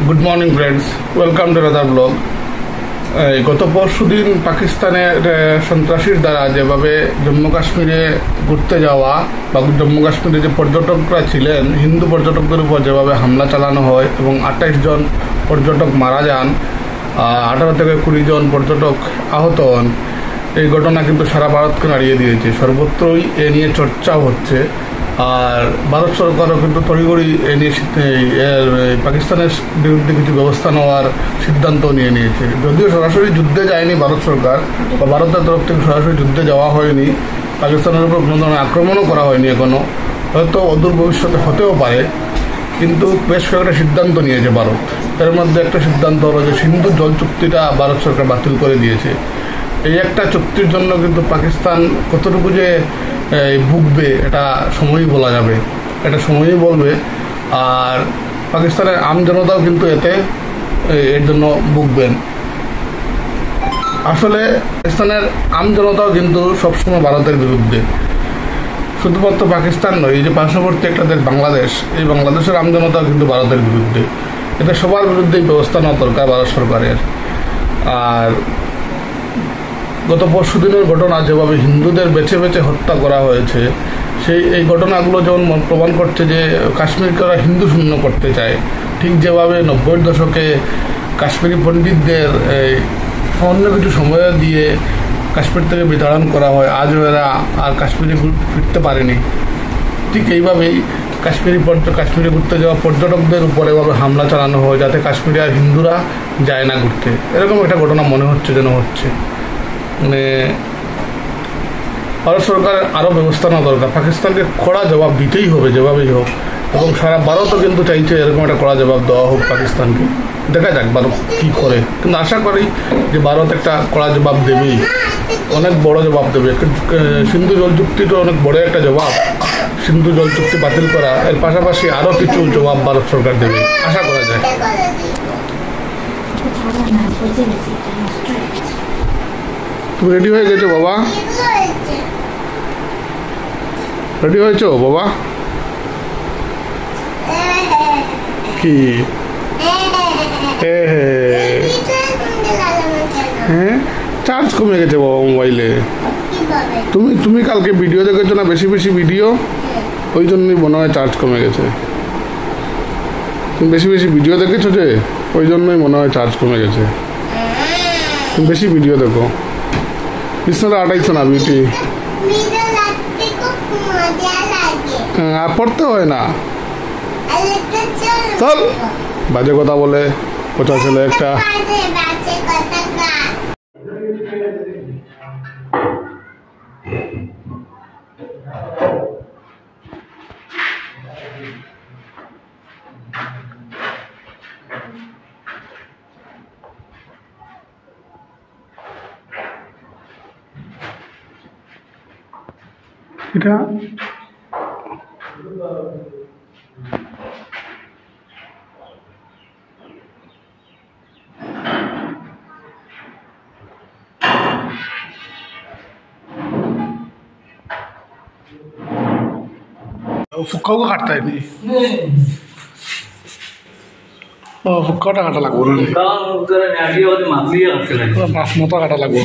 Good morning friends, welcome to another blog. গত পরশু দিন পাকিস্তানের সন্ত্রাসীর দ্বারা যেভাবে জম্মু কাশ্মীরে ঘুরতে যাওয়া বা জম্মু কাশ্মীরে যে পর্যটকরা ছিলেন, হিন্দু পর্যটকদের উপর যেভাবে হামলা চালানো হয় এবং 28 জন পর্যটক মারা যান, 18 থেকে 20 জন পর্যটক আহত হন, এই ঘটনা কিন্তু সারা ভারতকে নাড়িয়ে দিয়েছে। সর্বত্রই এ নিয়ে চর্চাও হচ্ছে। আর ভারত সরকারও কিন্তু তড়িঘড়ি এ নিয়ে পাকিস্তানের বিরুদ্ধে কিছু ব্যবস্থা নেওয়ার সিদ্ধান্ত নিয়ে নিয়েছে। যদিও সরাসরি যুদ্ধে যায়নি ভারত সরকার, বা ভারতের তরফ থেকে সরাসরি যুদ্ধে যাওয়া হয়নি, পাকিস্তানের উপর কোনো ধরনের আক্রমণও করা হয়নি এখনও, হয়তো অদূর ভবিষ্যতে হতেও পারে। কিন্তু বেশ কয়েকটা সিদ্ধান্ত নিয়েছে ভারত। এর মধ্যে একটা সিদ্ধান্ত হলো যে সিন্ধু জল চুক্তিটা ভারত সরকার বাতিল করে দিয়েছে। এই একটা চুক্তির জন্য কিন্তু পাকিস্তান কতটুকু যে ভুগবে এটা সময়ই বলা যাবে, এটা সময়ই বলবে। আর পাকিস্তানের আমজনতাও কিন্তু এর জন্য ভুগবেন। আসলে পাকিস্তানের আমজনতাও কিন্তু সবসময় ভারতের বিরুদ্ধে। শুধুমাত্র পাকিস্তান নয়, এই যে পার্শ্ববর্তী একটা দেশ বাংলাদেশ, এই বাংলাদেশের আমজনতাও কিন্তু ভারতের বিরুদ্ধে। এটা সবার বিরুদ্ধেই ব্যবস্থা নেওয়া দরকার ভারত সরকারের। আর গত পরশু দিনের ঘটনা, যেভাবে হিন্দুদের বেছে বেছে হত্যা করা হয়েছে, এই ঘটনাগুলো যেমন প্রমাণ করছে যে কাশ্মীরকে ওরা হিন্দু শূন্য করতে চায়। ঠিক যেভাবে 90-এর দশকে কাশ্মীরি পণ্ডিতদের অন্য কিছু সময় দিয়ে কাশ্মীর থেকে বিতাড়ন করা হয়, আজও এরা আর কাশ্মীরে ফিরতে পারেনি। ঠিক এইভাবেই কাশ্মীরে ঘুরতে যাওয়া পর্যটকদের উপর এভাবে হামলা চালানো হয়, যাতে কাশ্মীরে আর হিন্দুরা যায় না ঘুরতে। এরকম একটা ঘটনা মনে হচ্ছে যেন হচ্ছে। মানে ভারত সরকারের আরও ব্যবস্থা নেওয়া দরকার। পাকিস্তানকে কড়া জবাব দিতেই হবে যেভাবেই হোক, এবং সারা ভারতও কিন্তু চাইছে এরকম একটা কড়া জবাব দেওয়া হোক পাকিস্তানকে। দেখা যাক ভারত কী করে, কিন্তু আশা করি যে ভারত একটা কড়া জবাব দেবেই, অনেক বড় জবাব দেবে। সিন্ধু জল চুক্তিটা অনেক বড় একটা জবাব। সিন্ধু জল চুক্তি বাতিল করা, এর পাশাপাশি আরও কিছু জবাব ভারত সরকার দেবে, আশা করা যায়। তুমি রেডি হয়ে গেছো বাবা? রেডি হয়েছো বাবা? কি হ্যাঁ, চার্জ কমে গেছে বাবা মোবাইলে। তুমি কালকে ভিডিও দেখেছো না, বেশি বেশি ভিডিও, ওই জন্যই মনে হয় চার্জ কমে গেছে। তুমি বেশি বেশি ভিডিও দেখেছো যে, ওই জন্যই মনে হয় চার্জ কমে গেছে। তুমি বেশি ভিডিও দেখো। বিছনাটা আটাইছো না বিউটি? আর পড়তে হয় না, চল। বাজে কথা বলে কোথা ছেলে একটা। এটা ফুক্কাও কাটতে হয়নি। ফুক্কাটা কাটা লাগবো না, মাছ মতো কাটা লাগবো।